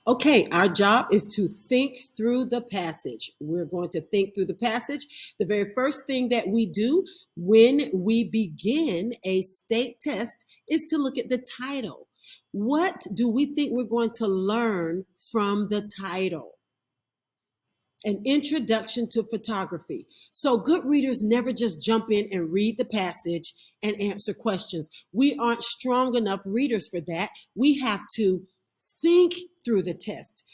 Okay, our job is to think through the passage. We're going to think through the passage. The very first thing that we do when we begin a state test is to look at the title. What do we think we're going to learn from the title? An introduction to photography. So good readers never just jump in and read the passage and answer questions. We aren't strong enough readers for that. We have to think through the test.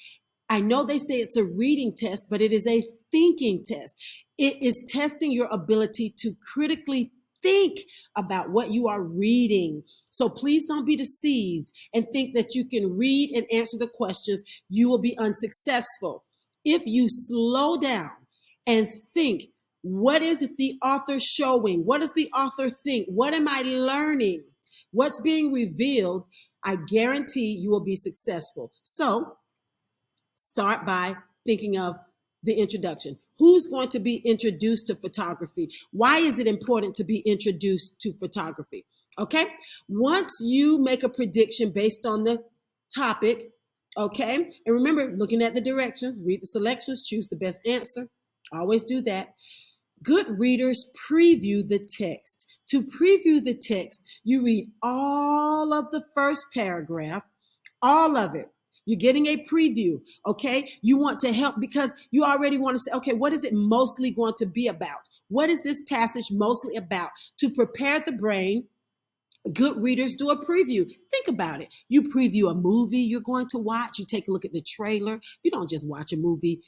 I know they say it's a reading test, but it is a thinking test. It is testing your ability to critically think about what you are reading. So please don't be deceived and think that you can read and answer the questions. You will be unsuccessful. If you slow down and think, what is the author showing? What does the author think? What am I learning? What's being revealed? I guarantee you will be successful. So start by thinking of the introduction. Who's going to be introduced to photography? Why is it important to be introduced to photography? Okay. Once you make a prediction based on the topic, okay, and remember, looking at the directions, read the selections, choose the best answer. Always do that. Good readers preview the text. To preview the text, you read all of the first paragraph, all of it. You're getting a preview, okay? You want to help because you already want to say, okay, what is it mostly going to be about? What is this passage mostly about? To prepare the brain, good readers do a preview. Think about it. You preview a movie you're going to watch. You take a look at the trailer. You don't just watch a movie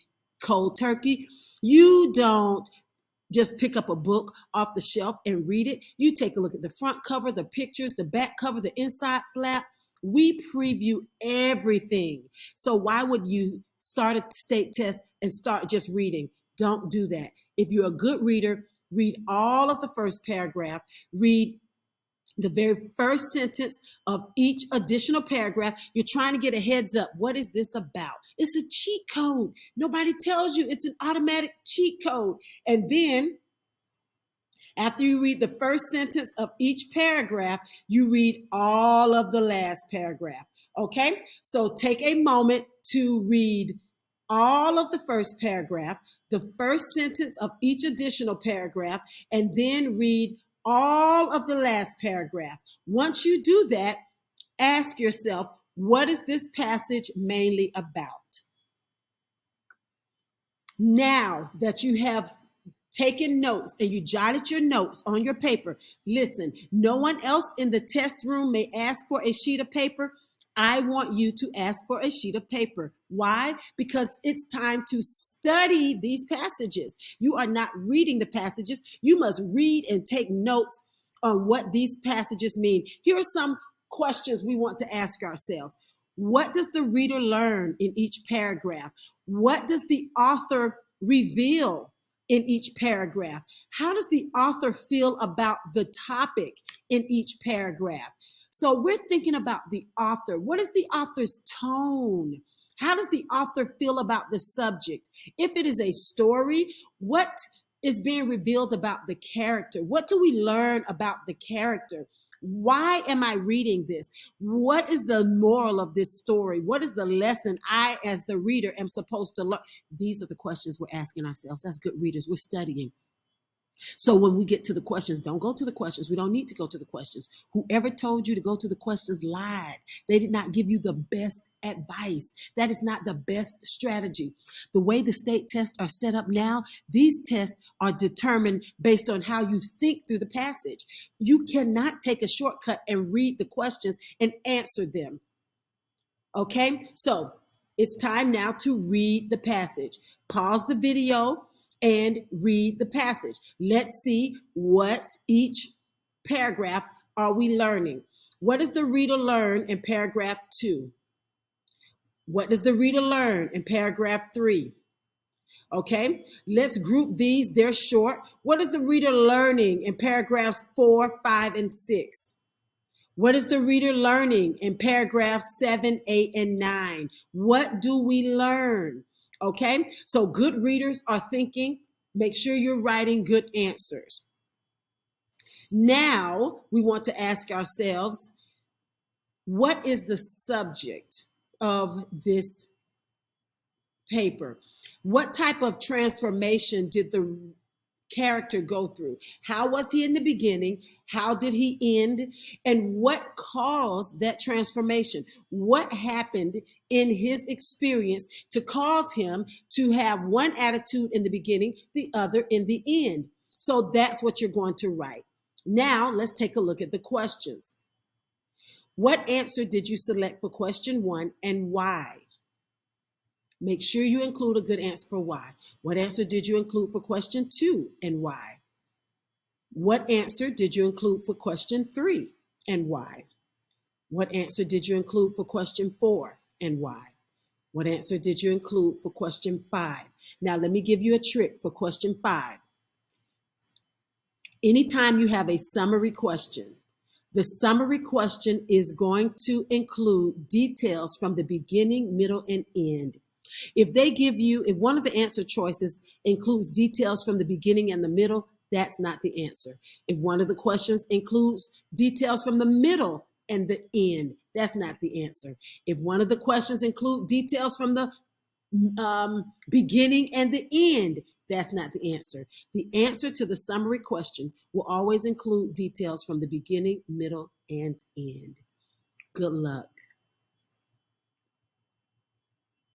cold turkey. You don't just pick up a book off the shelf and read it. You take a look at the front cover, the pictures, the back cover, the inside flap. We preview everything. So why would you start a state test and start just reading? Don't do that. If you're a good reader, read all of the first paragraph, read the very first sentence of each additional paragraph. You're trying to get a heads up. What is this about? It's a cheat code. Nobody tells you it's an automatic cheat code. And then after you read the first sentence of each paragraph, you read all of the last paragraph. Okay? So take a moment to read all of the first paragraph, the first sentence of each additional paragraph, and then read all of the last paragraph. Once you do that, ask yourself, what is this passage mainly about? Now that you have taken notes and you jotted your notes on your paper, listen, no one else in the test room may ask for a sheet of paper. I want you to ask for a sheet of paper. Why? Because it's time to study these passages. You are not reading the passages. You must read and take notes on what these passages mean. Here are some questions we want to ask ourselves. What does the reader learn in each paragraph? What does the author reveal in each paragraph? How does the author feel about the topic in each paragraph? So we're thinking about the author. What is the author's tone? How does the author feel about the subject? If it is a story, what is being revealed about the character? What do we learn about the character? Why am I reading this? What is the moral of this story? What is the lesson I, as the reader, am supposed to learn? These are the questions we're asking ourselves. As good readers, we're studying. So when we get to the questions, don't go to the questions. We don't need to go to the questions. Whoever told you to go to the questions lied. They did not give you the best advice. That is not the best strategy. The way the state tests are set up now, these tests are determined based on how you think through the passage. You cannot take a shortcut and read the questions and answer them. Okay, so it's time now to read the passage. Pause the video and read the passage. Let's see what each paragraph are we learning. What does the reader learn in paragraph 2? What does the reader learn in paragraph 3? Okay, let's group these. They're short. What is the reader learning in paragraphs 4, 5, and 6? What is the reader learning in paragraphs 7, 8, and 9? What do we learn? Okay, so good readers are thinking. Make sure you're writing good answers. Now we want to ask ourselves, what is the subject? of this paper. What type of transformation did the character go through? How was he in the beginning? How did he end? And what caused that transformation? What happened in his experience to cause him to have one attitude in the beginning, the other in the end? So that's what you're going to write. Now, let's take a look at the questions. What answer did you select for question 1 and why? Make sure you include a good answer for why. What answer did you include for question 2 and why? What answer did you include for question 3 and why? What answer did you include for question 4 and why? What answer did you include for question 5? Now, let me give you a trick for question 5. Anytime you have a summary question, the summary question is going to include details from the beginning, middle, and end. If one of the answer choices includes details from the beginning and the middle, that's not the answer. If one of the questions includes details from the middle and the end, that's not the answer. If one of the questions include details from the beginning and the end, that's not the answer. The answer to the summary question will always include details from the beginning, middle, and end. Good luck.